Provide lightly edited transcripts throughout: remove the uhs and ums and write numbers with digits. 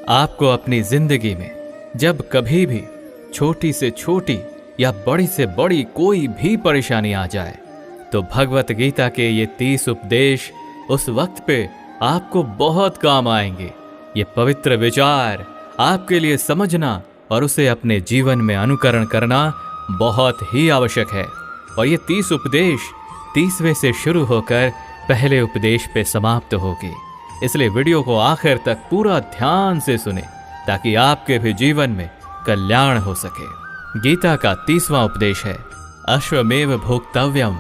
आपको अपनी जिंदगी में जब कभी भी छोटी से छोटी या बड़ी से बड़ी कोई भी परेशानी आ जाए तो भगवत गीता के ये 30 उपदेश उस वक्त पे आपको बहुत काम आएंगे। ये पवित्र विचार आपके लिए समझना और उसे अपने जीवन में अनुकरण करना बहुत ही आवश्यक है। और ये 30 उपदेश 30वें से शुरू होकर पहले उपदेश पे समाप्त होगी। इसलिए वीडियो को आखिर तक पूरा ध्यान से सुने ताकि आपके भी जीवन में कल्याण हो सके। गीता का 30वां उपदेश है अश्वमेव भोक्तव्यम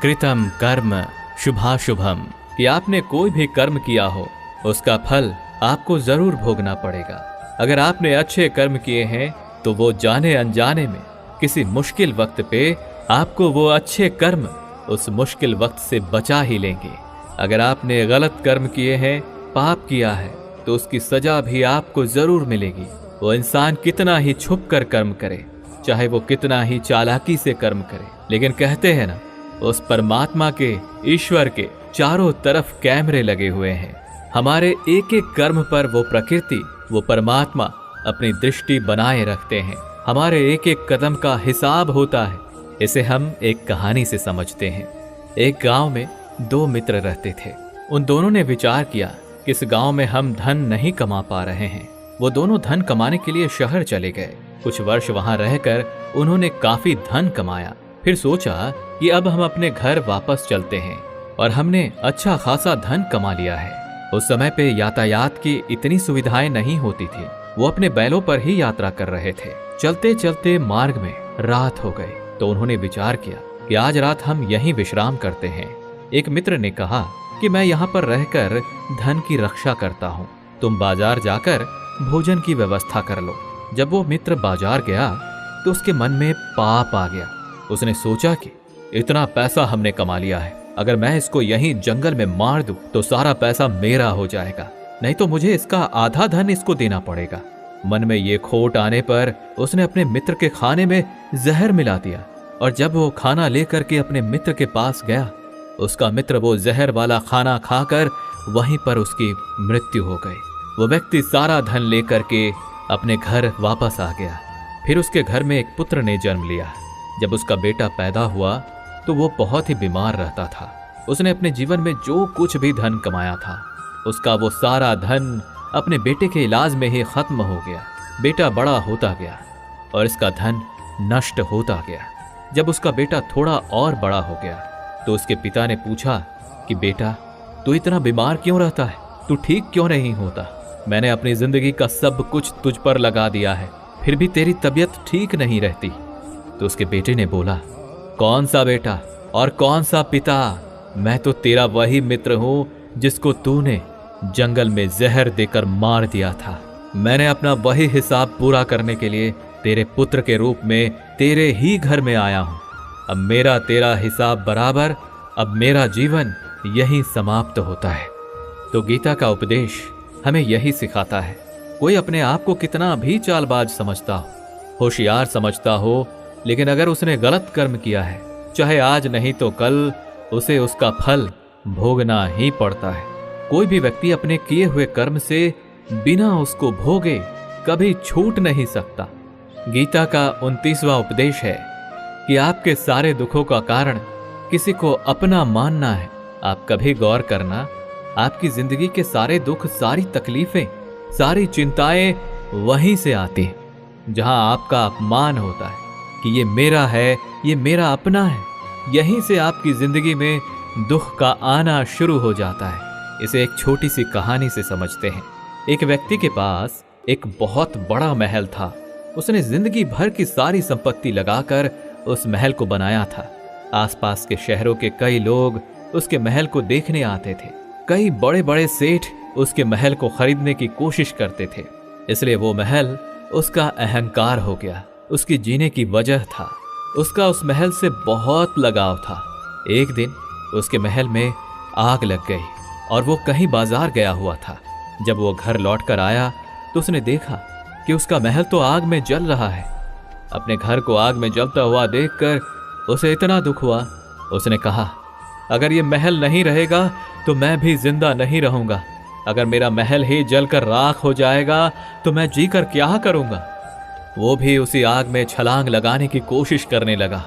कृतम कर्म शुभाशुभम, कि आपने कोई भी कर्म किया हो उसका फल आपको जरूर भोगना पड़ेगा। अगर आपने अच्छे कर्म किए हैं तो वो जाने अनजाने में किसी मुश्किल वक्त पे आपको वो अच्छे कर्म उस मुश्किल वक्त से बचा ही लेंगे। अगर आपने गलत कर्म किए हैं, पाप किया है, तो उसकी सजा भी आपको जरूर मिलेगी। वो इंसान कितना ही छुप कर कर्म करे, चाहे वो कितना ही चालाकी से कर्म करे, लेकिन कहते हैं ना, उस परमात्मा के, ईश्वर के चारों तरफ कैमरे लगे हुए हैं। हमारे एक एक कर्म पर वो प्रकृति, वो परमात्मा अपनी दृष्टि बनाए रखते हैं। हमारे एक एक कदम का हिसाब होता है। इसे हम एक कहानी से समझते हैं। एक गांव में 2 मित्र रहते थे। उन दोनों ने विचार किया कि इस गांव में हम धन नहीं कमा पा रहे हैं। वो दोनों धन कमाने के लिए शहर चले गए। कुछ वर्ष वहां रहकर उन्होंने काफी धन कमाया। फिर सोचा कि अब हम अपने घर वापस चलते हैं और हमने अच्छा खासा धन कमा लिया है। उस समय पे यातायात की इतनी सुविधाएं नहीं होती थी। वो अपने बैलों पर ही यात्रा कर रहे थे। चलते चलते मार्ग में रात हो गई तो उन्होंने विचार किया कि आज रात हम यहीं विश्राम करते हैं। एक मित्र ने कहा कि मैं यहाँ पर रहकर धन की रक्षा करता हूँ, तुम बाजार जाकर भोजन की व्यवस्था कर लो। जब वो मित्र बाजार गया तो उसके मन में पाप आ गया। उसने सोचा कि इतना पैसा हमने कमा लिया है, अगर मैं इसको यहीं जंगल में मार दूं तो सारा पैसा मेरा हो जाएगा, नहीं तो मुझे इसका आधा धन इसको देना पड़ेगा। मन में ये खोट आने पर उसने अपने मित्र के खाने में जहर मिला दिया और जब वो खाना लेकर के अपने मित्र के पास गया, उसका मित्र वो जहर वाला खाना खाकर वहीं पर उसकी मृत्यु हो गई। वो व्यक्ति सारा धन लेकर के अपने घर वापस आ गया। फिर उसके घर में एक पुत्र ने जन्म लिया। जब उसका बेटा पैदा हुआ तो वो बहुत ही बीमार रहता था। उसने अपने जीवन में जो कुछ भी धन कमाया था, उसका वो सारा धन अपने बेटे के इलाज में ही खत्म हो गया। बेटा बड़ा होता गया और इसका धन नष्ट होता गया। जब उसका बेटा थोड़ा और बड़ा हो गया तो उसके पिता ने पूछा कि बेटा, तू इतना बीमार क्यों रहता है? तू ठीक क्यों नहीं होता? मैंने अपनी जिंदगी का सब कुछ तुझ पर लगा दिया है, फिर भी तेरी तबीयत ठीक नहीं रहती। तो उसके बेटे ने बोला, कौन सा बेटा और कौन सा पिता? मैं तो तेरा वही मित्र हूं जिसको तूने जंगल में जहर देकर मार दिया था। मैंने अपना वही हिसाब पूरा करने के लिए तेरे पुत्र के रूप में तेरे ही घर में आया हूं। अब मेरा तेरा हिसाब बराबर, अब मेरा जीवन यही समाप्त होता है। तो गीता का उपदेश हमें यही सिखाता है। कोई अपने आप को कितना भी चालबाज समझता हो, होशियार समझता हो, लेकिन अगर उसने गलत कर्म किया है, चाहे आज नहीं तो कल उसे उसका फल भोगना ही पड़ता है। कोई भी व्यक्ति अपने किए हुए कर्म से बिना उसको भोगे कभी छूट नहीं सकता। गीता का 29वां उपदेश है कि आपके सारे दुखों का कारण किसी को अपना मानना है। आप कभी गौर करना, आपकी जिंदगी के सारे दुख, सारी तकलीफें, सारी चिंताएं वहीं से आती हैं जहां आपका अपमान होता है कि ये मेरा है, ये मेरा अपना है। यहीं से आपकी जिंदगी में दुख का आना शुरू हो जाता है। इसे एक छोटी सी कहानी से समझते हैं। एक व्यक्ति के पास एक बहुत बड़ा महल था। उसने जिंदगी भर की सारी संपत्ति लगाकर उस महल को बनाया था। आसपास के शहरों के कई लोग उसके महल को देखने आते थे। कई बड़े बड़े सेठ उसके महल को खरीदने की कोशिश करते थे। इसलिए वो महल उसका अहंकार हो गया, उसकी जीने की वजह था। उसका उस महल से बहुत लगाव था। एक दिन उसके महल में आग लग गई और वो कहीं बाजार गया हुआ था। जब वो घर लौट कर आया तो उसने देखा कि उसका महल तो आग में जल रहा है। अपने घर को आग में जलता हुआ देखकर उसे इतना दुख हुआ। उसने कहा, अगर ये महल नहीं रहेगा तो मैं भी जिंदा नहीं रहूंगा। अगर मेरा महल ही जलकर राख हो जाएगा तो मैं जीकर क्या करूंगा। वो भी उसी आग में छलांग लगाने की कोशिश करने लगा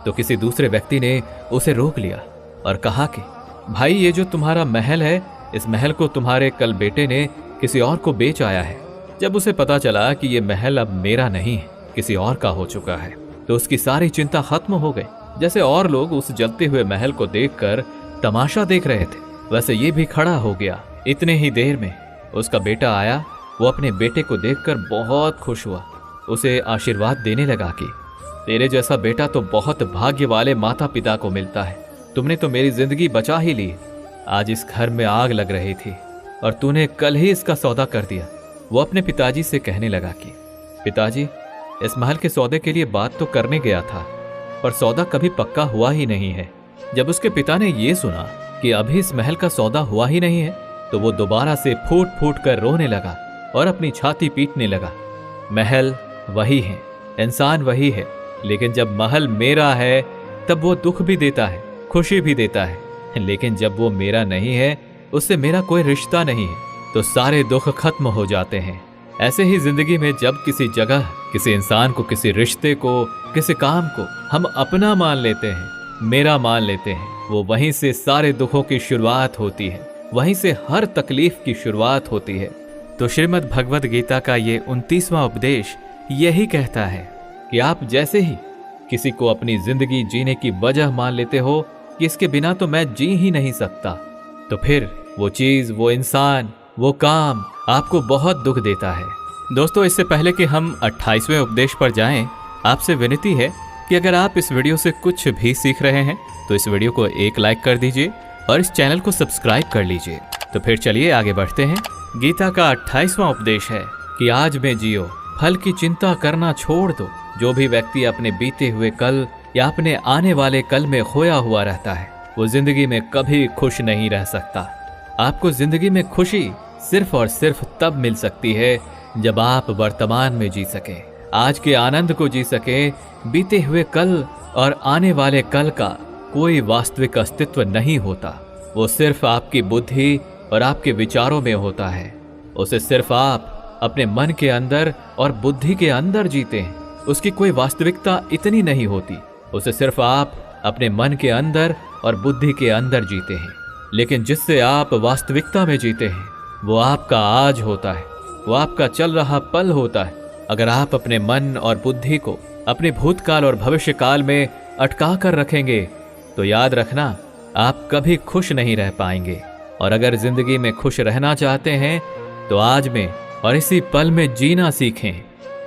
तो किसी दूसरे व्यक्ति ने उसे रोक लिया और कहा कि भाई, ये जो तुम्हारा महल है, इस महल को तुम्हारे कल बेटे ने किसी और को बेच आया है। जब उसे पता चला कि ये महल अब मेरा नहीं है, किसी और का हो चुका है, तो उसकी सारी चिंता खत्म हो गई। जैसे और लोग उस जलते हुए महल को देखकर तमाशा देख रहे थे, वैसे ये भी खड़ा हो गया। इतने ही देर में उसका बेटा आया। वो अपने बेटे को देखकर बहुत खुश हुआ, उसे आशीर्वाद देने लगा कि तेरे जैसा बेटा तो बहुत भाग्य वाले माता पिता को मिलता है। तुमने तो मेरी जिंदगी बचा ही ली। आज इस घर में आग लग रही थी और तूने कल ही इसका सौदा कर दिया। वो अपने पिताजी से कहने लगा कि पिताजी, इस महल के सौदे के लिए बात तो करने गया था, पर सौदा कभी पक्का हुआ ही नहीं है। जब उसके पिता ने ये सुना कि अभी इस महल का सौदा हुआ ही नहीं है, तो वो दोबारा से फूट फूट कर रोने लगा और अपनी छाती पीटने लगा। महल वही है, इंसान वही है, लेकिन जब महल मेरा है तब वो दुख भी देता है, खुशी भी देता है। लेकिन जब वो मेरा नहीं है, उससे मेरा कोई रिश्ता नहीं है, तो सारे दुख खत्म हो जाते हैं। ऐसे ही जिंदगी में जब किसी जगह, किसी इंसान को, किसी रिश्ते को, किसी काम को हम अपना मान लेते हैं, मेरा मान लेते हैं, वो वहीं से सारे दुखों की शुरुआत होती है, वहीं से हर तकलीफ की शुरुआत होती है। तो श्रीमद् भगवद गीता का ये 29वां उपदेश यही कहता है कि आप जैसे ही किसी को अपनी जिंदगी जीने की वजह मान लेते हो कि इसके बिना तो मैं जी ही नहीं सकता, तो फिर वो चीज, वो इंसान, वो काम आपको बहुत दुख देता है। दोस्तों, इससे पहले कि हम 28वें उपदेश पर जाएं, आपसे विनती है कि अगर आप इस वीडियो से कुछ भी सीख रहे हैं तो इस वीडियो को एक लाइक कर दीजिए और इस चैनल को सब्सक्राइब कर लीजिए। तो फिर चलिए आगे बढ़ते हैं। गीता का 28वां उपदेश है कि आज में जियो, फल की चिंता करना छोड़ दो। जो भी व्यक्ति अपने बीते हुए कल या अपने आने वाले कल में खोया हुआ रहता है, वो जिंदगी में कभी खुश नहीं रह सकता। आपको जिंदगी में खुशी सिर्फ और सिर्फ तब मिल सकती है जब आप वर्तमान में जी सके, आज के आनंद को जी सके। बीते हुए कल और आने वाले कल का कोई वास्तविक अस्तित्व नहीं होता, वो सिर्फ आपकी बुद्धि और आपके विचारों में होता है। उसे सिर्फ आप अपने मन के अंदर और बुद्धि के अंदर जीते हैं, उसकी कोई वास्तविकता इतनी नहीं होती। उसे सिर्फ आप अपने मन के अंदर और बुद्धि के अंदर जीते हैं, लेकिन जिससे आप वास्तविकता में जीते हैं वो आपका आज होता है, वो आपका चल रहा पल होता है। अगर आप अपने मन और बुद्धि को अपने भूतकाल और भविष्य काल में अटका कर रखेंगे तो याद रखना, आप कभी खुश नहीं रह पाएंगे। और अगर जिंदगी में खुश रहना चाहते हैं तो आज में और इसी पल में जीना सीखें।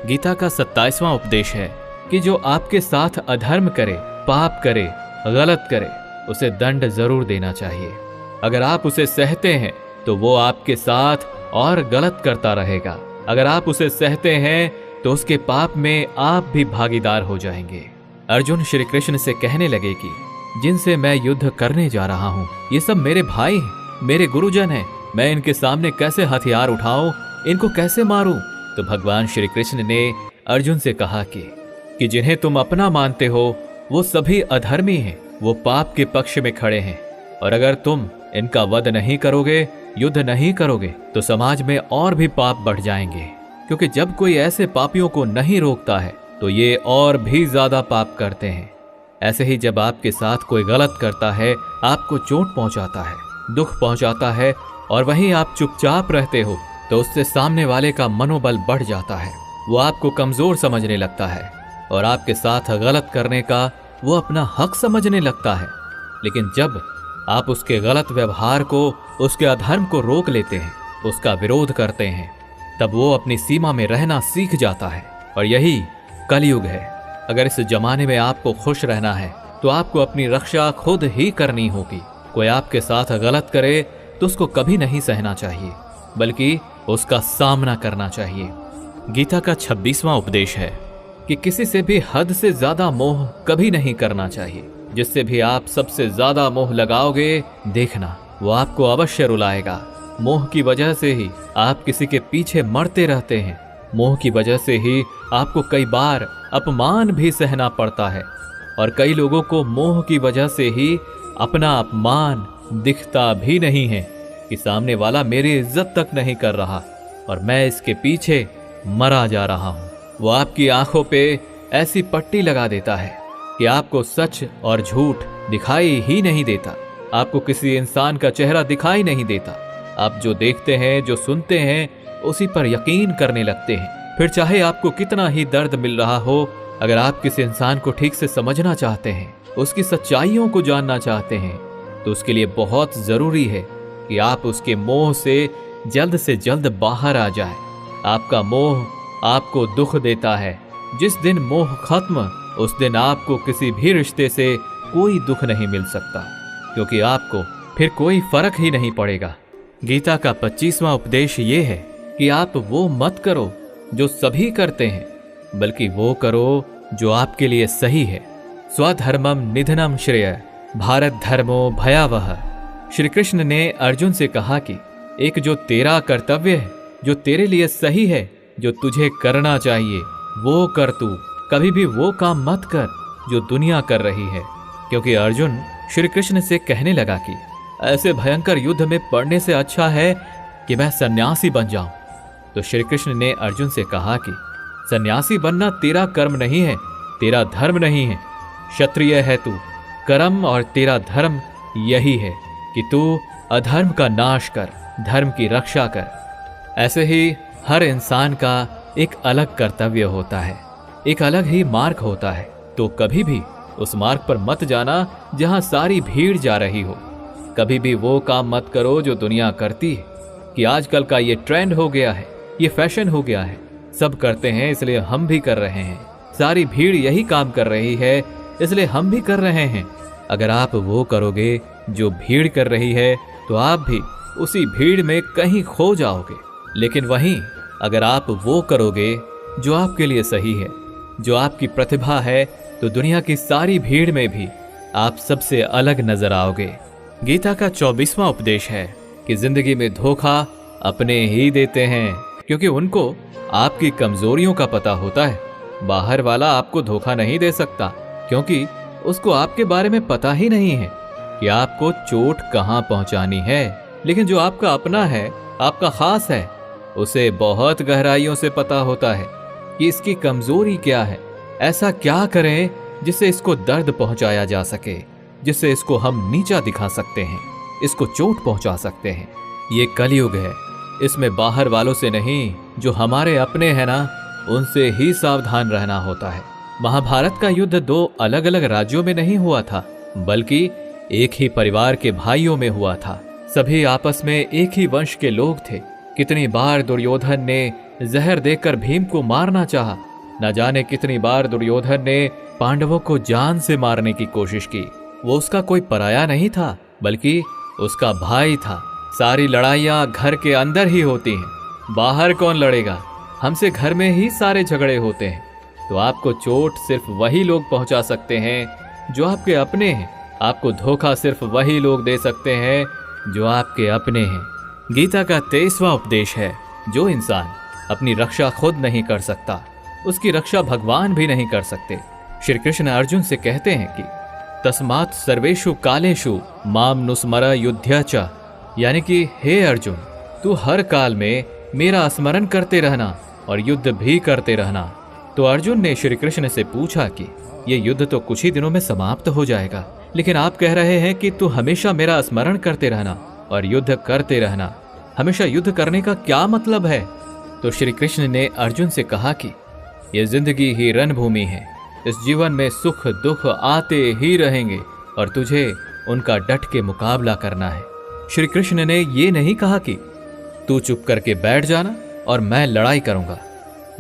गीता का 27वां उपदेश है कि जो आपके साथ अधर्म करे, पाप करे, गलत करे, उसे दंड जरूर देना चाहिए। अगर आप उसे सहते हैं तो वो आपके साथ और गलत करता रहेगा। अगर आप उसे सहते हैं तो उसके पाप में आप भी भागीदार हो जाएंगे। अर्जुन श्री कृष्ण से कहने लगे कि जिनसे मैं युद्ध करने जा रहा हूँ, ये सब मेरे भाई हैं, मेरे गुरुजन हैं। मैं इनके सामने कैसे हथियार उठाऊं, इनको कैसे मारूं? तो भगवान श्री कृष्ण ने अर्जुन से कहा कि जिन्हें तुम अपना मानते हो वो सभी अधर्मी हैं, वो पाप के पक्ष में खड़े हैं। और अगर तुम इनका वध नहीं करोगे, युद्ध नहीं करोगे, तो समाज में और भी पाप बढ़ जाएंगे। क्योंकि जब कोई ऐसे पापियों को नहीं रोकता है तो ये और भी ज्यादा पाप करते हैं। ऐसे ही जब आपके साथ कोई गलत करता है, आपको चोट पहुंचाता है, दुख पहुंचाता है, और वहीं आप चुपचाप रहते हो, तो उससे सामने वाले का मनोबल बढ़ जाता है। वो आपको कमजोर समझने लगता है और आपके साथ गलत करने का वो अपना हक समझने लगता है। लेकिन जब आप उसके गलत व्यवहार को, उसके अधर्म को रोक लेते हैं, उसका विरोध करते हैं, तब वो अपनी सीमा में रहना सीख जाता है। और यही कलयुग है। अगर इस जमाने में आपको खुश रहना है तो आपको अपनी रक्षा खुद ही करनी होगी। कोई आपके साथ गलत करे तो उसको कभी नहीं सहना चाहिए, बल्कि उसका सामना करना चाहिए। गीता का 26वां उपदेश है कि किसी से भी हद से ज्यादा मोह कभी नहीं करना चाहिए। जिससे भी आप सबसे ज्यादा मोह लगाओगे, देखना वो आपको अवश्य रुलाएगा। मोह की वजह से ही आप किसी के पीछे मरते रहते हैं। मोह की वजह से ही आपको कई बार अपमान भी सहना पड़ता है, और कई लोगों को मोह की वजह से ही अपना अपमान दिखता भी नहीं है। कि सामने वाला मेरी इज्जत तक नहीं कर रहा और मैं इसके पीछे मरा जा रहा हूं। वो आपकी आंखों पे ऐसी पट्टी लगा देता है कि आपको सच और झूठ दिखाई ही नहीं देता। आपको किसी इंसान का चेहरा दिखाई नहीं देता। आप जो देखते हैं, जो सुनते हैं, उसी पर यकीन करने लगते हैं। फिर चाहे आपको कितना ही दर्द मिल रहा हो, अगर आप किसी इंसान को ठीक से समझना चाहते हैं, उसकी सच्चाइयों को जानना चाहते हैं, तो उसके लिए बहुत जरूरी है कि आप उसके मोह से जल्द बाहर आ जाए। आपका मोह आपको दुख देता है। जिस दिन मोह खत्म, उस दिन आपको किसी भी रिश्ते से कोई दुख नहीं मिल सकता, क्योंकि आपको फिर कोई फर्क ही नहीं पड़ेगा। गीता का 25वां उपदेश ये है कि आप वो मत करो जो सभी करते हैं, बल्कि वो करो जो आपके लिए सही है। स्वधर्मम निधनम श्रेय भारत धर्मो भयावह। श्री कृष्ण ने अर्जुन से कहा कि एक जो तेरा कर्तव्य है, जो तेरे लिए सही है, जो तुझे करना चाहिए, वो कर। तू कभी भी वो काम मत कर जो दुनिया कर रही है। क्योंकि अर्जुन श्री कृष्ण से कहने लगा कि ऐसे भयंकर युद्ध में पड़ने से अच्छा है कि मैं सन्यासी बन जाऊं। तो श्री कृष्ण ने अर्जुन से कहा कि सन्यासी बनना तेरा कर्म नहीं है, तेरा धर्म नहीं है। क्षत्रिय है तू, कर्म और तेरा धर्म यही है कि तू अधर्म का नाश कर, धर्म की रक्षा कर। ऐसे ही हर इंसान का एक अलग कर्तव्य होता है, एक अलग ही मार्ग होता है। तो कभी भी उस मार्ग पर मत जाना जहां सारी भीड़ जा रही हो। कभी भी वो काम मत करो जो दुनिया करती है, कि आजकल का ये ट्रेंड हो गया है, ये फैशन हो गया है, सब करते हैं इसलिए हम भी कर रहे हैं। सारी भीड़ यही काम कर रही है इसलिए हम भी कर रहे हैं। अगर आप वो करोगे जो भीड़ कर रही है, तो आप भी उसी भीड़ में कहीं खो जाओगे। लेकिन वहीं अगर आप वो करोगे जो आपके लिए सही है, जो आपकी प्रतिभा है, तो दुनिया की सारी भीड़ में भी आप सबसे अलग नजर आओगे। गीता का 24वां उपदेश है कि जिंदगी में धोखा अपने ही देते हैं, क्योंकि उनको आपकी कमजोरियों का पता होता है। बाहर वाला आपको धोखा नहीं दे सकता, क्योंकि उसको आपके बारे में पता ही नहीं है कि आपको चोट कहां पहुंचानी है। लेकिन जो आपका अपना है, आपका खास है, उसे बहुत गहराइयों से पता होता है कि इसकी कमजोरी क्या है। ऐसा क्या करें जिससे इसको दर्द पहुंचाया जा सके, जिससे इसको हम नीचा दिखा सकते हैं, इसको चोट पहुंचा सकते हैं। ये कलयुग है, इसमें बाहर वालों से नहीं, जो हमारे अपने हैं ना, उनसे ही सावधान रहना होता है। महाभारत का युद्ध 2 अलग अलग राज्यों में नहीं हुआ था, बल्कि एक ही परिवार के भाइयों में हुआ था। सभी आपस में एक ही वंश के लोग थे। कितनी बार दुर्योधन ने जहर देकर भीम को मारना चाहा, न जाने कितनी बार दुर्योधन ने पांडवों को जान से मारने की कोशिश की। वो उसका कोई पराया नहीं था, बल्कि उसका भाई था। सारी लड़ाइयां घर के अंदर ही होती हैं, बाहर कौन लड़ेगा? हमसे घर में ही सारे झगड़े होते हैं। तो आपको चोट सिर्फ वही लोग पहुंचा सकते हैं जो आपके अपने हैं। आपको धोखा सिर्फ वही लोग दे सकते हैं जो आपके अपने हैं। गीता का 23वां उपदेश है, जो इंसान अपनी रक्षा खुद नहीं कर सकता, उसकी रक्षा भगवान भी नहीं कर सकते। श्री कृष्ण अर्जुन से कहते हैं कि तस्मात् सर्वेषु कालेषु माम नुस्मर युध्य च, यानी कि हे अर्जुन, तू हर काल में मेरा स्मरण करते रहना और युद्ध भी करते रहना। तो अर्जुन ने श्री कृष्ण से पूछा कि ये युद्ध तो कुछ ही दिनों में समाप्त हो जाएगा, लेकिन आप कह रहे हैं कि तू हमेशा मेरा स्मरण करते रहना और युद्ध करते रहना। हमेशा युद्ध करने का क्या मतलब है? तो श्री कृष्ण ने अर्जुन से कहा कि ये जिंदगी ही रणभूमि है। इस जीवन में सुख दुख आते ही रहेंगे और तुझे उनका डट के मुकाबला करना है। श्री कृष्ण ने ये नहीं कहा कि तू चुप करके बैठ जाना और मैं लड़ाई करूंगा।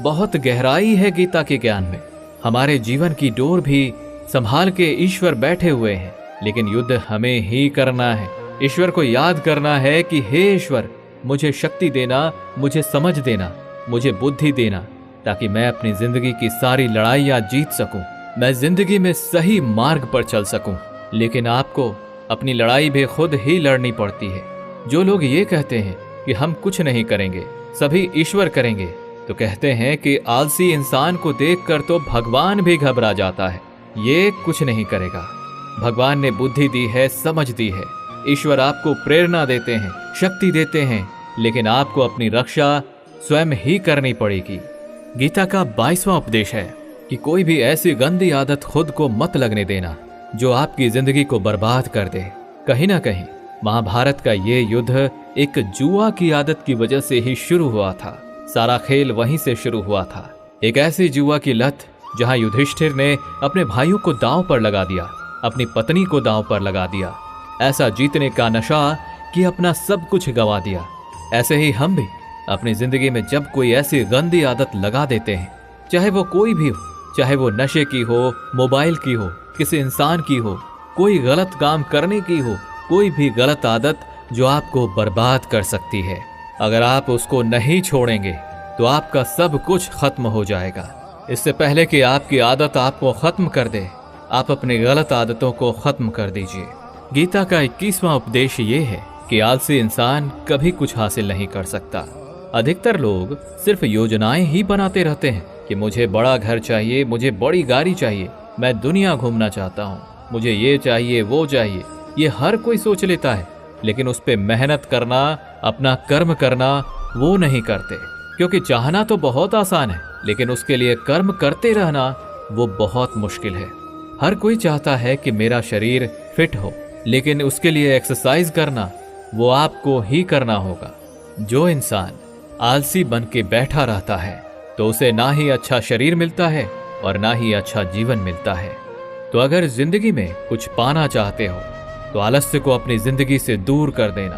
बहुत गहराई है गीता के ज्ञान में। हमारे जीवन की डोर भी संभाल के ईश्वर बैठे हुए हैं, लेकिन युद्ध हमें ही करना है। ईश्वर को याद करना है कि हे ईश्वर, मुझे शक्ति देना, मुझे समझ देना, मुझे बुद्धि देना, ताकि मैं अपनी जिंदगी की सारी लड़ाइयां जीत सकूं, मैं जिंदगी में सही मार्ग पर चल सकूं। लेकिन आपको अपनी लड़ाई भी खुद ही लड़नी पड़ती है। जो लोग ये कहते हैं कि हम कुछ नहीं करेंगे, सभी ईश्वर करेंगे, तो कहते हैं कि आलसी इंसान को देखकर तो भगवान भी घबरा जाता है। ये कुछ नहीं करेगा। भगवान ने बुद्धि दी है, समझ दी है, ईश्वर आपको प्रेरणा देते हैं, शक्ति देते हैं, लेकिन आपको अपनी रक्षा स्वयं ही करनी पड़ेगी। गीता का 22वां उपदेश है कि कोई भी ऐसी गंदी आदत खुद को मत लगने देना जो आपकी जिंदगी को बर्बाद कर दे। कहीं ना कहीं महाभारत का ये युद्ध एक जुआ की आदत की वजह से ही शुरू हुआ था। सारा खेल वहीं से शुरू हुआ था। एक ऐसी जुआ की लत जहां युधिष्ठिर ने अपने भाइयों को दांव पर लगा दिया, अपनी पत्नी को दांव पर लगा दिया। ऐसा जीतने का नशा कि अपना सब कुछ गंवा दिया। ऐसे ही हम भी अपनी जिंदगी में जब कोई ऐसी गंदी आदत लगा देते हैं, चाहे वो कोई भी हो, चाहे वो नशे की हो, मोबाइल की हो, किसी इंसान की हो, कोई गलत काम करने की हो, कोई भी गलत आदत जो आपको बर्बाद कर सकती है, अगर आप उसको नहीं छोड़ेंगे तो आपका सब कुछ खत्म हो जाएगा। इससे पहले कि आपकी आदत आपको खत्म कर दे, आप अपनी गलत आदतों को खत्म कर दीजिए। गीता का 21वां उपदेश ये है कि आलसी इंसान कभी कुछ हासिल नहीं कर सकता। अधिकतर लोग सिर्फ योजनाएं ही बनाते रहते हैं कि मुझे बड़ा घर चाहिए, मुझे बड़ी गाड़ी चाहिए, मैं दुनिया घूमना चाहता हूँ, मुझे ये चाहिए वो चाहिए। ये हर कोई सोच लेता है, लेकिन उस पे मेहनत करना, अपना कर्म करना वो नहीं करते। क्योंकि चाहना तो बहुत आसान है, लेकिन उसके लिए कर्म करते रहना वो बहुत मुश्किल है। हर कोई चाहता है कि मेरा शरीर फिट हो, लेकिन उसके लिए एक्सरसाइज करना वो आपको ही करना होगा। जो इंसान आलसी बन के बैठा रहता है तो उसे ना ही अच्छा शरीर मिलता है और ना ही अच्छा जीवन मिलता है। तो अगर जिंदगी में कुछ पाना चाहते हो तो आलस्य को अपनी जिंदगी से दूर कर देना।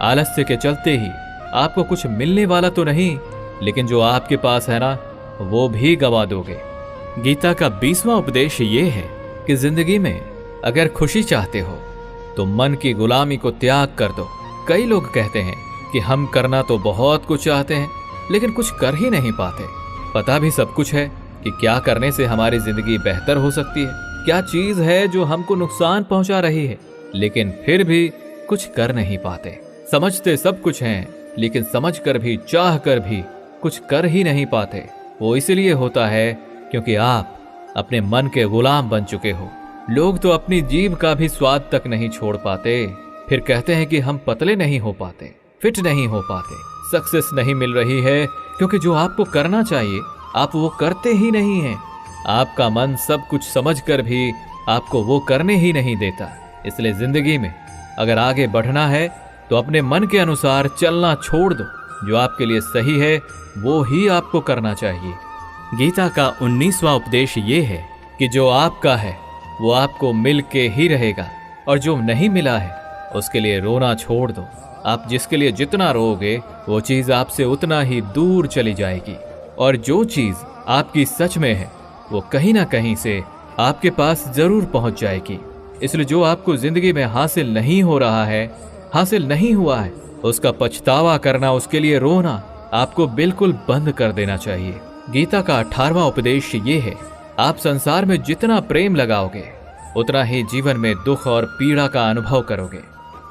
आलस्य के चलते ही आपको कुछ मिलने वाला तो नहीं, लेकिन जो आपके पास है ना वो भी गवा दोगे। गीता का 20वां उपदेश ये है कि जिंदगी में अगर खुशी चाहते हो तो मन की गुलामी को त्याग कर दो। कई लोग कहते हैं कि हम करना तो बहुत कुछ चाहते हैं, लेकिन कुछ कर ही नहीं पाते। पता भी सब कुछ है कि क्या करने से हमारी जिंदगी बेहतर हो सकती है, क्या चीज है जो हमको नुकसान पहुंचा रही है, लेकिन फिर भी कुछ कर नहीं पाते। समझते सब कुछ हैं, लेकिन समझ कर भी, चाह कर भी कुछ कर ही नहीं पाते। वो इसलिए होता है क्योंकि आप अपने मन के गुलाम बन चुके हो। लोग तो अपनी जीभ का भी स्वाद तक नहीं छोड़ पाते, फिर कहते हैं कि हम पतले नहीं हो पाते, फिट नहीं हो पाते, सक्सेस नहीं मिल रही है, क्योंकि जो आपको करना चाहिए आप वो करते ही नहीं हैं। आपका मन सब कुछ समझकर भी आपको वो करने ही नहीं देता। इसलिए जिंदगी में अगर आगे बढ़ना है तो अपने मन के अनुसार चलना छोड़ दो। जो आपके लिए सही है वो ही आपको करना चाहिए। गीता का 19वां उपदेश ये है कि जो आपका है वो आपको मिल के ही रहेगा, और जो नहीं मिला है उसके लिए रोना छोड़ दो। आप जिसके लिए जितना रोओगे वो चीज आपसे उतना ही दूर चली जाएगी, और जो चीज आपकी सच में है वो कहीं ना कहीं से आपके पास जरूर पहुंच जाएगी। इसलिए जो आपको जिंदगी में हासिल नहीं हो रहा है, हासिल नहीं हुआ है, उसका पछतावा करना, उसके लिए रोना आपको बिल्कुल बंद कर देना चाहिए। गीता का 18वां उपदेश ये है, आप संसार में जितना प्रेम लगाओगे उतना ही जीवन में दुख और पीड़ा का अनुभव करोगे।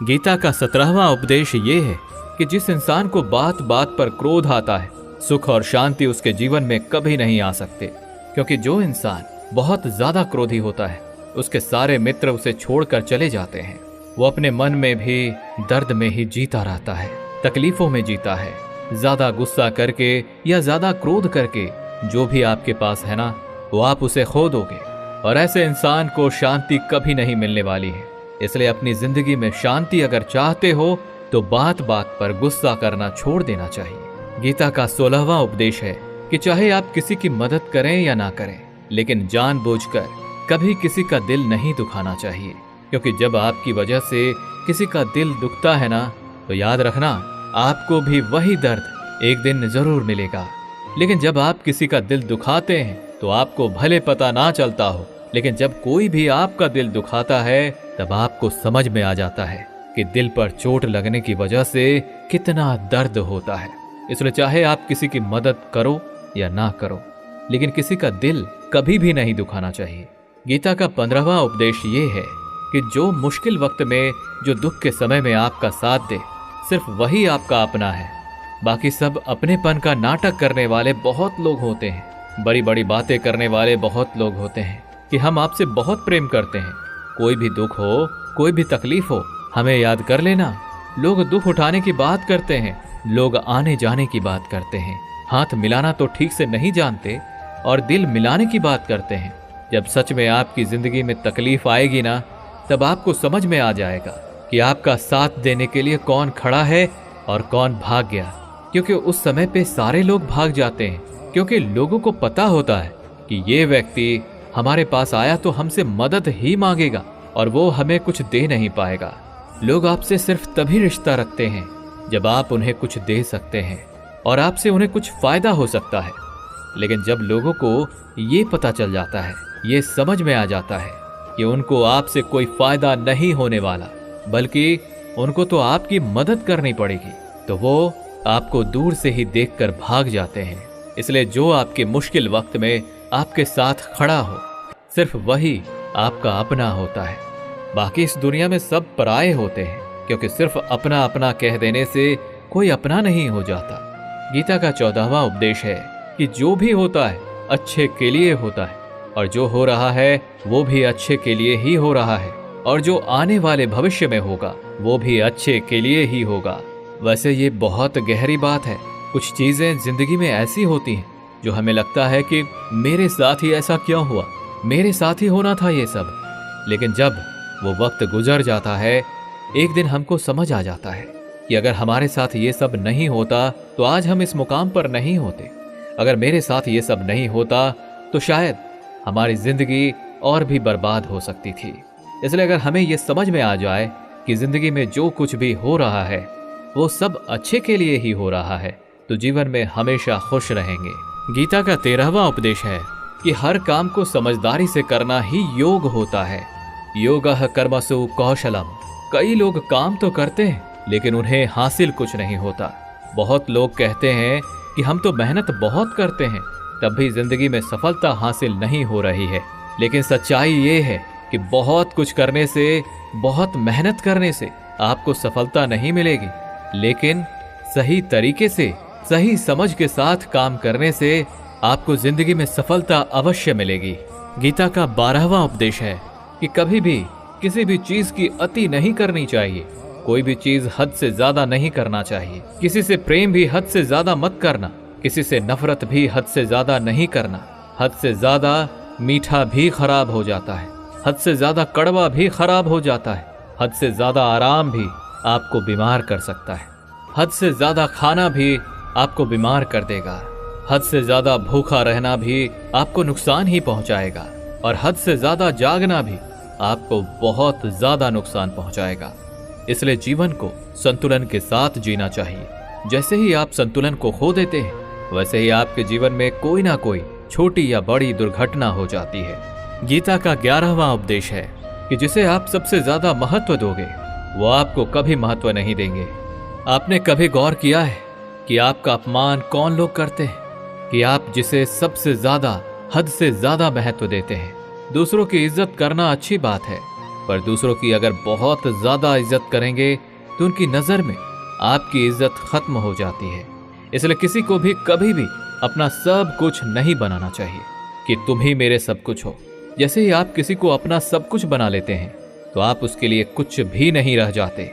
गीता का 17वां उपदेश ये है कि जिस इंसान को बात बात पर क्रोध आता है, सुख और शांति उसके जीवन में कभी नहीं आ सकते। क्योंकि जो इंसान बहुत ज्यादा क्रोधी होता है उसके सारे मित्र उसे छोड़कर चले जाते हैं। वो अपने मन में भी दर्द में ही जीता रहता है, तकलीफों में जीता है। ज्यादा गुस्सा करके या ज्यादा क्रोध करके जो भी आपके पास है ना वो आप उसे खो दोगे, और ऐसे इंसान को शांति कभी नहीं मिलने वाली है। इसलिए अपनी जिंदगी में शांति अगर चाहते हो तो बात बात पर गुस्सा करना छोड़ देना चाहिए। गीता का 16वां उपदेश है कि चाहे आप किसी की मदद करें या ना करें, लेकिन जानबूझकर कभी किसी का दिल नहीं दुखाना चाहिए। क्योंकि जब आपकी वजह से किसी का दिल दुखता है ना तो याद रखना आपको भी वही दर्द एक दिन जरूर मिलेगा। लेकिन जब आप किसी का दिल दुखाते हैं तो आपको भले पता ना चलता हो, लेकिन जब कोई भी आपका दिल दुखाता है तब आपको समझ में आ जाता है कि दिल पर चोट लगने की वजह से कितना दर्द होता है। इसलिए चाहे आप किसी की मदद करो या ना करो, लेकिन किसी का दिल कभी भी नहीं दुखाना चाहिए। गीता का 15वां उपदेश ये है कि जो मुश्किल वक्त में, जो दुख के समय में आपका साथ दे, सिर्फ वही आपका अपना है। बाकी सब अपनेपन का नाटक करने वाले बहुत लोग होते हैं, बड़ी बड़ी बातें करने वाले बहुत लोग होते हैं कि हम आपसे बहुत प्रेम करते हैं। कोई भी दुख हो, कोई भी तकलीफ हो, हमें याद कर लेना। लोग दुख उठाने की बात करते हैं, लोग आने जाने की बात करते हैं, हाथ मिलाना तो ठीक से नहीं जानते और दिल मिलाने की बात करते हैं। जब सच में आपकी जिंदगी में तकलीफ आएगी ना, तब आपको समझ में आ जाएगा कि आपका साथ देने के लिए कौन खड़ा है और कौन भाग गया। क्योंकि उस समय पे सारे लोग भाग जाते हैं, क्योंकि लोगों को पता होता है कि ये व्यक्ति हमारे पास आया तो हमसे मदद ही मांगेगा और वो हमें कुछ दे नहीं पाएगा। लोग आपसे सिर्फ तभी रिश्ता रखते हैं जब आप उन्हें कुछ दे सकते हैं और आपसे उन्हें कुछ फायदा हो सकता है। लेकिन जब लोगों को ये पता चल जाता है, ये समझ में आ जाता है कि उनको आपसे कोई फायदा नहीं होने वाला, बल्कि उनको तो आपकी मदद करनी पड़ेगी, तो वो आपको दूर से ही देखकर भाग जाते हैं। इसलिए जो आपके मुश्किल वक्त में आपके साथ खड़ा हो, सिर्फ वही आपका अपना होता है। बाकी इस दुनिया में सब पराये होते हैं, क्योंकि सिर्फ अपना अपना कह देने से कोई अपना नहीं हो जाता। गीता का 14वां उपदेश है कि जो भी होता है अच्छे के लिए होता है, और जो हो रहा है वो भी अच्छे के लिए ही हो रहा है, और जो आने वाले भविष्य में होगा वो भी अच्छे के लिए ही होगा। वैसे ये बहुत गहरी बात है। कुछ चीजें जिंदगी में ऐसी होती हैं जो हमें लगता है कि मेरे साथ ही ऐसा क्यों हुआ, मेरे साथ ही होना था ये सब। लेकिन जब वो वक्त गुजर जाता है, एक दिन हमको समझ आ जाता है कि अगर हमारे साथ ये सब नहीं होता तो आज हम इस मुकाम पर नहीं होते। अगर मेरे साथ ये सब नहीं होता तो शायद हमारी जिंदगी और भी बर्बाद हो सकती थी। इसलिए अगर हमें ये समझ में आ जाए कि जिंदगी में जो कुछ भी हो रहा है वो सब अच्छे के लिए ही हो रहा है, तो जीवन में हमेशा खुश रहेंगे। गीता का 13वां उपदेश है कि हर काम को समझदारी से करना ही योग होता है। योगः कर्मसु कौशलम। कई लोग काम तो करते हैं लेकिन उन्हें हासिल कुछ नहीं होता। बहुत लोग कहते हैं कि हम तो मेहनत बहुत करते हैं तब भी जिंदगी में सफलता हासिल नहीं हो रही है। लेकिन सच्चाई ये है कि बहुत कुछ करने से, बहुत मेहनत करने से आपको सफलता नहीं मिलेगी, लेकिन सही तरीके से, सही समझ के साथ काम करने से आपको जिंदगी में सफलता अवश्य मिलेगी। गीता का 12वां उपदेश है कि कभी भी किसी भी चीज की अति नहीं करनी चाहिए। कोई भी चीज हद से ज्यादा नहीं करना चाहिए। किसी से प्रेम भी हद से ज्यादा मत करना, किसी से नफरत भी हद से ज्यादा नहीं करना। हद से ज्यादा मीठा भी खराब हो जाता है, हद से ज्यादा कड़वा भी खराब हो जाता है, हद से ज्यादा आराम भी आपको बीमार कर सकता है, हद से ज्यादा खाना भी आपको बीमार कर देगा, हद से ज्यादा भूखा रहना भी आपको नुकसान ही पहुंचाएगा, और हद से ज्यादा जागना भी आपको बहुत ज्यादा नुकसान पहुंचाएगा। इसलिए जीवन को संतुलन के साथ जीना चाहिए। जैसे ही आप संतुलन को खो देते हैं, वैसे ही आपके जीवन में कोई ना कोई छोटी या बड़ी दुर्घटना हो जाती है। गीता का 11वां उपदेश है कि जिसे आप सबसे ज्यादा महत्व दोगे वो आपको कभी महत्व नहीं देंगे। आपने कभी गौर किया है कि आपका अपमान कौन लोग करते हैं? कि आप जिसे सबसे ज्यादा, हद से ज्यादा महत्व देते हैं। दूसरों की इज्जत करना अच्छी बात है, पर दूसरों की अगर बहुत ज्यादा इज्जत करेंगे तो उनकी नजर में आपकी इज्जत खत्म हो जाती है। इसलिए किसी को भी कभी भी अपना सब कुछ नहीं बनाना चाहिए कि तुम ही मेरे सब कुछ हो। जैसे ही आप किसी को अपना सब कुछ बना लेते हैं तो आप उसके लिए कुछ भी नहीं रह जाते।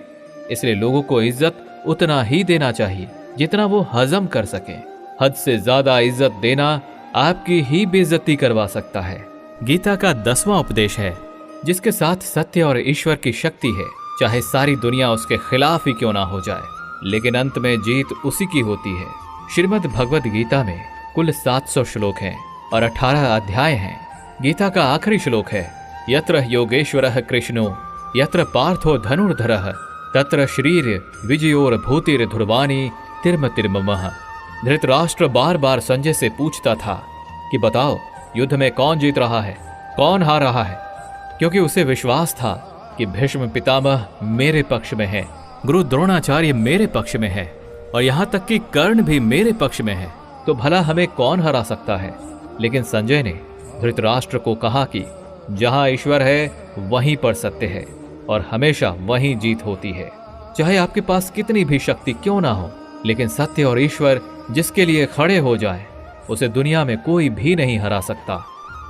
इसलिए लोगों को इज्जत उतना ही देना चाहिए जितना वो हजम कर सके। हद से ज्यादा इज्जत देना आपकी ही बेइज्जती करवा सकता है। गीता का 10वां उपदेश है जिसके साथ सत्य और ईश्वर की शक्ति है, चाहे सारी दुनिया उसके खिलाफ ही क्यों ना हो जाए, लेकिन अंत में जीत उसी की होती है। श्रीमद् भगवद गीता में कुल 700 श्लोक हैं और 18 अध्याय हैं। गीता का आखिरी श्लोक है यत्र योगेश्वरः कृष्णो यत्र पार्थो धनुर्धरः तत्र श्रीर विजयोर भूतिर ध्रुवानी तिर्म तिर्ममः। धृतराष्ट्र बार बार संजय से पूछता था कि बताओ युद्ध में कौन जीत रहा है, कौन हार रहा है, क्योंकि उसे विश्वास था कि भीष्म पितामह मेरे पक्ष में है, गुरु द्रोणाचार्य मेरे पक्ष में है और यहाँ तक कि कर्ण भी मेरे पक्ष में है, तो भला हमें कौन हरा सकता है। लेकिन संजय ने धृतराष्ट्र को कहा कि जहाँ ईश्वर है वहीं पर सत्य है और हमेशा वहीं जीत होती है। चाहे आपके पास कितनी भी शक्ति क्यों ना हो, लेकिन सत्य और ईश्वर जिसके लिए खड़े हो जाए उसे दुनिया में कोई भी नहीं हरा सकता।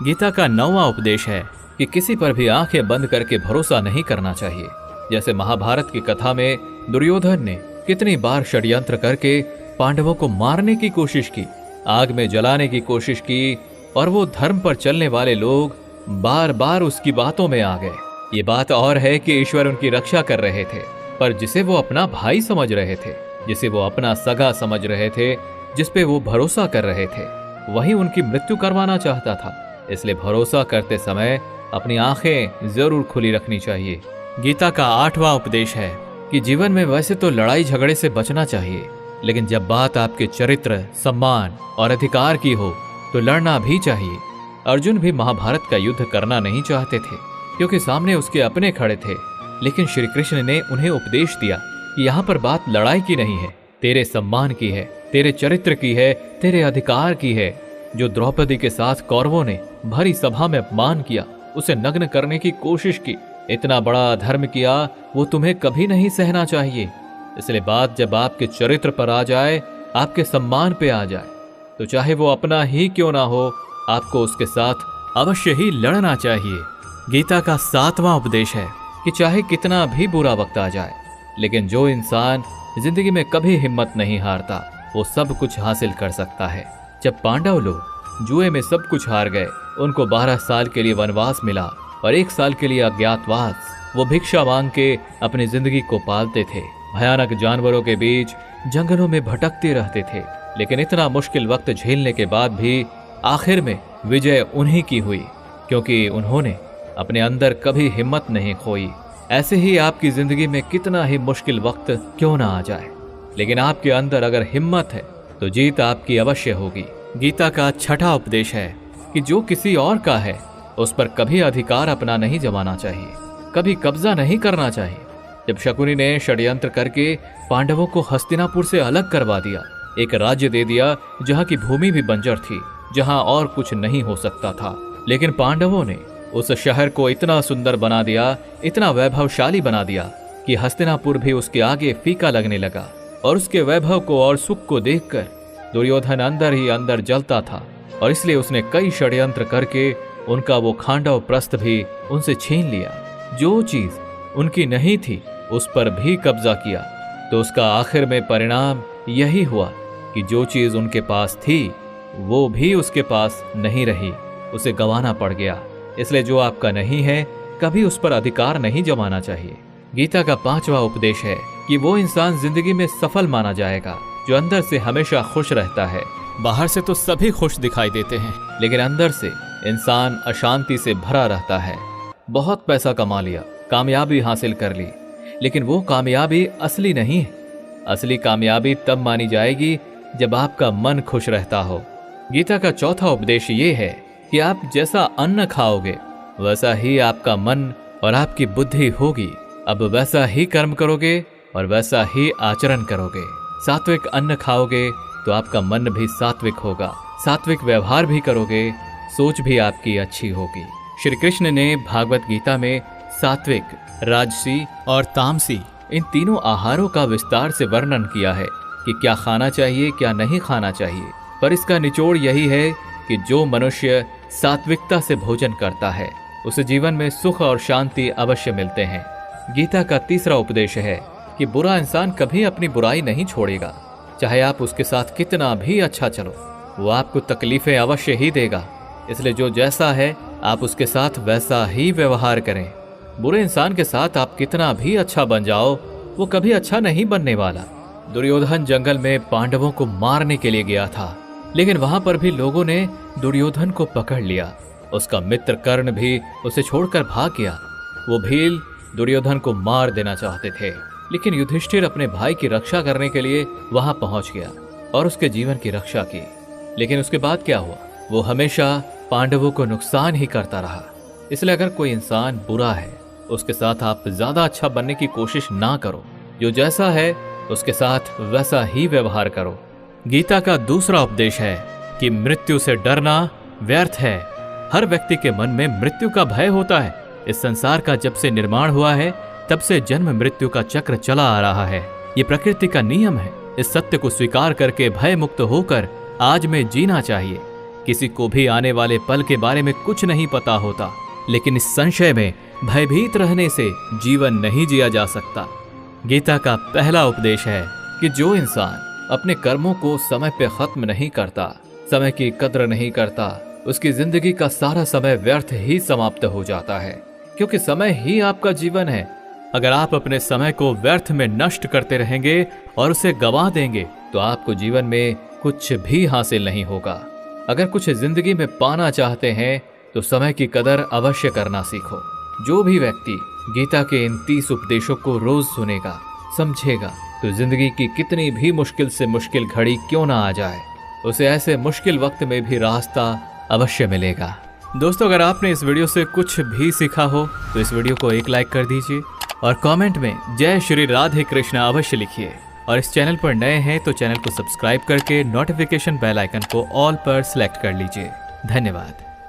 गीता का 9वां उपदेश है कि किसी पर भी आंखें बंद करके भरोसा नहीं करना चाहिए। जैसे महाभारत की कथा में दुर्योधन ने कितनी बार षड्यंत्र करके पांडवों को मारने की कोशिश की, आग में जलाने की कोशिश की, और वो धर्म पर चलने वाले लोग बार बार उसकी बातों में आ गए। ये बात और है कि ईश्वर उनकी रक्षा कर रहे थे, पर जिसे वो अपना भाई समझ रहे थे, जिसे वो अपना सगा समझ रहे थे, जिस पे वो भरोसा कर रहे थे, वही उनकी मृत्यु करवाना चाहता था। इसलिए भरोसा करते समय अपनी आंखें जरूर खुली रखनी चाहिए। गीता का 8वां उपदेश है कि जीवन में वैसे तो लड़ाई झगड़े से बचना चाहिए, लेकिन जब बात आपके चरित्र, सम्मान और अधिकार की हो तो लड़ना भी चाहिए। अर्जुन भी महाभारत का युद्ध करना नहीं चाहते थे, क्योंकि सामने उसके अपने खड़े थे, लेकिन श्री कृष्ण ने उन्हें उपदेश दिया कि यहाँ पर बात लड़ाई की नहीं है, तेरे सम्मान की है, तेरे चरित्र की है, तेरे अधिकार की है। जो द्रौपदी के साथ कौरवों ने भरी सभा में अपमान किया, उसे नग्न करने की कोशिश की, इतना बड़ा अधर्म किया, वो तुम्हें कभी नहीं सहना चाहिए। इसलिए बात जब आपके चरित्र पर आ जाए, आपके सम्मान पे आ जाए, तो चाहे वो अपना ही क्यों ना हो, आपको उसके साथ अवश्य ही लड़ना चाहिए। गीता का 7वां उपदेश है कि चाहे कितना भी बुरा वक्त आ जाए, लेकिन जो इंसान जिंदगी में कभी हिम्मत नहीं हारता, वो सब कुछ हासिल कर सकता है। जब पांडव लोग जुए में सब कुछ हार गए, उनको 12 साल के लिए वनवास मिला और 1 साल के लिए अज्ञातवास। वो भिक्षा मांग के अपनी जिंदगी को पालते थे, भयानक जानवरों के बीच जंगलों में भटकते रहते थे, लेकिन इतना मुश्किल वक्त झेलने के बाद भी आखिर में विजय उन्हीं की हुई, क्योंकि उन्होंने अपने अंदर कभी हिम्मत नहीं खोई। ऐसे ही आपकी जिंदगी में कितना ही मुश्किल वक्त क्यों ना आ जाए, लेकिन आपके अंदर अगर हिम्मत है तो जीत आपकी अवश्य होगी। गीता का 6वां उपदेश है कि जो किसी और का है उस पर कभी अधिकार अपना नहीं जमाना चाहिए, कभी कब्जा नहीं करना चाहिए। जब शकुनी ने षड्यंत्र करके पांडवों को हस्तिनापुर से अलग करवा दिया, एक राज्य दे दिया जहाँ की भूमि भी बंजर थी, जहाँ और कुछ नहीं हो सकता था, लेकिन पांडवों ने उस शहर को इतना सुंदर बना दिया, इतना वैभवशाली बना दिया कि हस्तिनापुर भी उसके आगे फीका लगने लगा। और उसके वैभव को और सुख को देखकर दुर्योधन अंदर ही अंदर जलता था, और इसलिए उसने कई षड्यंत्र करके उनका वो खांडव प्रस्थ भी उनसे छीन लिया। जो चीज उनकी नहीं थी उस पर भी कब्जा किया, तो उसका आखिर में परिणाम यही हुआ कि जो चीज उनके पास थी वो भी उसके पास नहीं रही, उसे गंवाना पड़ गया। इसलिए जो आपका नहीं है, कभी उस पर अधिकार नहीं जमाना चाहिए। गीता का 5वां उपदेश है कि वो इंसान जिंदगी में सफल माना जाएगा जो अंदर से हमेशा खुश रहता है। बाहर से तो सभी खुश दिखाई देते हैं, लेकिन अंदर से इंसान अशांति से भरा रहता है। बहुत पैसा कमा लिया, कामयाबी हासिल कर ली, लेकिन वो कामयाबी असली नहीं है। असली कामयाबी तब मानी जाएगी जब आपका मन खुश रहता हो। गीता का 4वां उपदेश ये है कि आप जैसा अन्न खाओगे वैसा ही आपका मन और आपकी बुद्धि होगी। अब वैसा ही कर्म करोगे और वैसा ही आचरण करोगे। सात्विक अन्न खाओगे तो आपका मन भी सात्विक होगा, सात्विक व्यवहार भी करोगे, सोच भी आपकी अच्छी होगी। श्री कृष्ण ने भागवत गीता में सात्विक, राजसी और तामसी इन तीनों आहारों का विस्तार से वर्णन किया है कि क्या खाना चाहिए, क्या नहीं खाना चाहिए। पर इसका निचोड़ यही है कि जो मनुष्य सात्विकता से भोजन करता है उसे जीवन में सुख और शांति अवश्य मिलते हैं। गीता का 3रा उपदेश है कि बुरा इंसान कभी अपनी बुराई नहीं छोड़ेगा, चाहे आप उसके साथ कितना भी अच्छा चलो, वो आपको तकलीफें अवश्य ही देगा। इसलिए जो जैसा है आप उसके साथ वैसा ही व्यवहार करें। बुरे इंसान के साथ आप कितना भी अच्छा बन जाओ, वो कभी अच्छा नहीं बनने वाला। दुर्योधन जंगल में पांडवों को मारने के लिए गया था, लेकिन वहां पर भी लोगों ने दुर्योधन को पकड़ लिया। उसका मित्र कर्ण भी उसे छोड़कर भाग गया। वो भील दुर्योधन को मार देना चाहते थे, लेकिन युधिष्ठिर अपने भाई की रक्षा करने के लिए वहां पहुंच गया और उसके जीवन की रक्षा की। लेकिन उसके बाद क्या हुआ, वो हमेशा पांडवों को नुकसान ही करता रहा। इसलिए अगर कोई इंसान बुरा है, उसके साथ आप ज्यादा अच्छा बनने की कोशिश ना करो। जो जैसा है उसके साथ वैसा ही व्यवहार करो। गीता का 2रा उपदेश है कि मृत्यु से डरना व्यर्थ है। हर व्यक्ति के मन में मृत्यु का भय होता है। इस संसार का जब से निर्माण हुआ है तब से जन्म मृत्यु का चक्र चला आ रहा है। ये प्रकृति का नियम है। इस सत्य को स्वीकार करके भय मुक्त होकर आज में जीना चाहिए। किसी को भी आने वाले पल के बारे में कुछ नहीं पता होता, लेकिन इस संशय में भयभीत रहने से जीवन नहीं जिया जा सकता। गीता का पहला उपदेश है कि जो इंसान अपने कर्मों को समय पे खत्म नहीं करता, समय की कद्र नहीं करता, उसकी जिंदगी का सारा समय व्यर्थ ही समाप्त हो जाता है, क्योंकि समय ही आपका जीवन है। अगर आप अपने समय को व्यर्थ में नष्ट करते रहेंगे और उसे गंवा देंगे तो आपको जीवन में कुछ भी हासिल नहीं होगा। अगर कुछ जिंदगी में पाना चाहते हैं तो समय की कदर अवश्य करना सीखो। जो भी व्यक्ति गीता के इन 30 उपदेशों को रोज सुनेगा, समझेगा, तो जिंदगी की कितनी भी मुश्किल से मुश्किल घड़ी क्यों ना आ जाए, उसे ऐसे मुश्किल वक्त में भी रास्ता अवश्य मिलेगा। दोस्तों, अगर आपने इस वीडियो से कुछ भी सीखा हो तो इस वीडियो को एक लाइक कर दीजिए और कमेंट में जय श्री राधे कृष्णा अवश्य लिखिए। और इस चैनल पर नए हैं तो चैनल को सब्सक्राइब करके नोटिफिकेशन बेल आइकन को ऑल पर सिलेक्ट कर लीजिए। धन्यवाद।